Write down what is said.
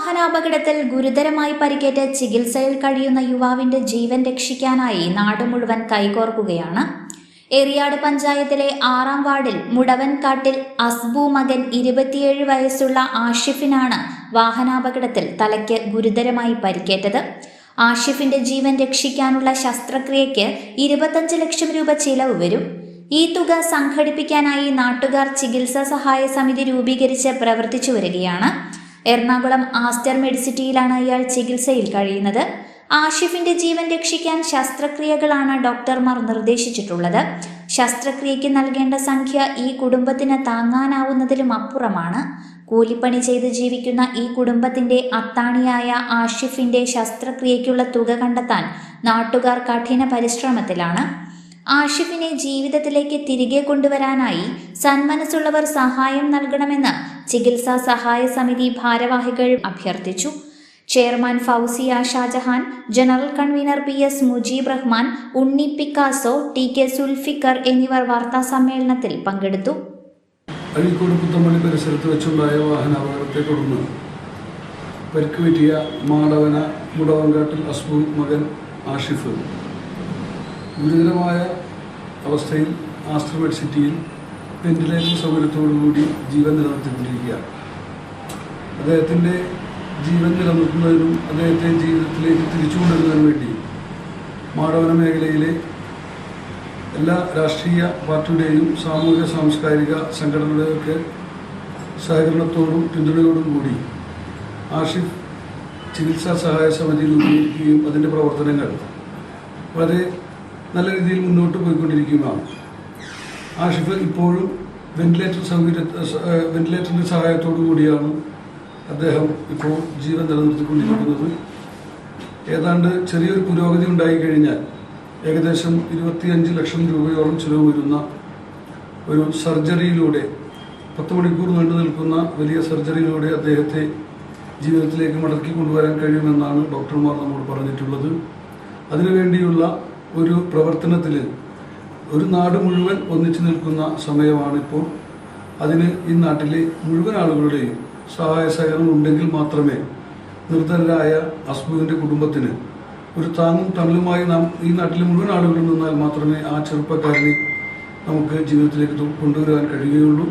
വാഹനാപകടത്തിൽ ഗുരുതരമായി പരിക്കേറ്റ് ചികിത്സയിൽ കഴിയുന്ന യുവാവിന്റെ ജീവൻ രക്ഷിക്കാനായി നാട് മുഴുവൻ കൈകോർക്കുകയാണ്. എറിയാട് പഞ്ചായത്തിലെ 6-ാം വാർഡിൽ മുടവൻകാട്ടിൽ അസ്ബു മകൻ 27 വയസ്സുള്ള ആഷിഫിനാണ് വാഹനാപകടത്തിൽ തലയ്ക്ക് ഗുരുതരമായി പരിക്കേറ്റത്. ആഷിഫിന്റെ ജീവൻ രക്ഷിക്കാനുള്ള ശസ്ത്രക്രിയയ്ക്ക് 25 ലക്ഷം രൂപ ചിലവ് വരും. ഈ തുക സംഘടിപ്പിക്കാനായി നാട്ടുകാർ ചികിത്സാ സഹായ സമിതി രൂപീകരിച്ച് പ്രവർത്തിച്ചു വരികയാണ്. എറണാകുളം ആസ്റ്റർ മെഡിസിറ്റിയിലാണ് ഇയാൾ ചികിത്സയിൽ കഴിയുന്നത്. ആഷിഫിന്റെ ജീവൻ രക്ഷിക്കാൻ ശസ്ത്രക്രിയകളാണ് ഡോക്ടർമാർ നിർദ്ദേശിച്ചിട്ടുള്ളത്. ശസ്ത്രക്രിയയ്ക്ക് നൽകേണ്ട സംഖ്യ ഈ കുടുംബത്തിന് താങ്ങാനാവുന്നതിലും അപ്പുറമാണ്. കൂലിപ്പണി ചെയ്ത് ജീവിക്കുന്ന ഈ കുടുംബത്തിന്റെ അത്താണിയായ ആഷിഫിന്റെ ശസ്ത്രക്രിയയ്ക്കുള്ള തുക കണ്ടെത്താൻ നാട്ടുകാർ കഠിന പരിശ്രമത്തിലാണ്. ആഷിഫിനെ ജീവിതത്തിലേക്ക് തിരികെ കൊണ്ടുവരാനായി സന്മനസ്സുള്ളവർ സഹായം നൽകണമെന്ന് ചികിത്സാ സഹായ സമിതി ഭാരവാഹികൾ അഭ്യർത്ഥിച്ചു. Chairman Fousiya Shajahan, general convener PS Mujeeb Rahman, Unni Picasso, TK Sulfikar എന്നിവർ വാർത്താസമ്മേളനത്തിൽ പങ്കെടുത്തു. അഴീക്കോട് പുത്തമ്പള്ളി പരിസരത്ത് വെച്ചുണ്ടായ വാഹനാപകടത്തെ തുടർന്ന് പരിക്കുപറ്റിയ മാടവന മുടവൻകാട്ടിൽ അസ്ബു മകൻ ആഷിഫ് ഗുരുതരമായ അവസ്ഥയിൽ ആസ്റ്റർ മെഡിസിറ്റിയിൽ വെന്റിലേറ്റർ സൗകര്യത്തോടുകൂടി ജീവൻ നിലനിർത്തിക്കൊണ്ടിരിക്കുകയാണ്. അദ്ദേഹത്തിൻ്റെ ജീവൻ നിലനിർത്തുന്നതിനും അദ്ദേഹത്തെ ജീവിതത്തിലേക്ക് തിരിച്ചുകൊണ്ടുവരുന്നതിനു വേണ്ടി മാടവന മേഖലയിലെ എല്ലാ രാഷ്ട്രീയ പാർട്ടിയുടെയും സാമൂഹിക സാംസ്കാരിക സംഘടനകളുടെയൊക്കെ സഹകരണത്തോടും പിന്തുണയോടും കൂടി ആഷിഫ് ചികിത്സാ സഹായ സമിതി രൂപീകരിക്കുകയും അതിൻ്റെ പ്രവർത്തനങ്ങൾ വളരെ നല്ല രീതിയിൽ മുന്നോട്ട് പോയിക്കൊണ്ടിരിക്കുകയാണ്. ആഷിഫ് ഇപ്പോഴും വെന്റിലേറ്ററിൻ്റെ സഹായത്തോടു കൂടിയാണ് അദ്ദേഹം ഇപ്പോൾ ജീവൻ നിലനിർത്തിക്കൊണ്ടിരിക്കുന്നത്. ഏതാണ്ട് ചെറിയൊരു പുരോഗതി ഉണ്ടായിക്കഴിഞ്ഞാൽ ഏകദേശം 25 ലക്ഷം രൂപയോളം ചിലവ് വരുന്ന ഒരു സർജറിയിലൂടെ 10 മണിക്കൂർ നീണ്ടു നിൽക്കുന്ന വലിയ സർജറിയിലൂടെ അദ്ദേഹത്തെ ജീവിതത്തിലേക്ക് മടക്കി കൊണ്ടുവരാൻ കഴിയുമെന്നാണ് ഡോക്ടർമാർ നമ്മോട് പറഞ്ഞിട്ടുള്ളത്. അതിനുവേണ്ടിയുള്ള ഒരു പ്രവർത്തനത്തിൽ ഒരു നാട് മുഴുവൻ ഒന്നിച്ചു നിൽക്കുന്ന സമയമാണിപ്പോൾ. അതിന് ഈ നാട്ടിലെ മുഴുവൻ ആളുകളുടെയും സഹായ സഹകരണം ഉണ്ടെങ്കിൽ മാത്രമേ നിർധനരായ അസ്ബുവിൻ്റെ കുടുംബത്തിന് ഒരു താങ്ങും തണലുമായി നാം ഈ നാട്ടിലെ മുഴുവൻ ആളുകളും നിന്നാൽ മാത്രമേ ആ ചെറുപ്പക്കാരനെ നമുക്ക് ജീവിതത്തിലേക്ക് കൊണ്ടുവരാൻ കഴിയുകയുള്ളൂ.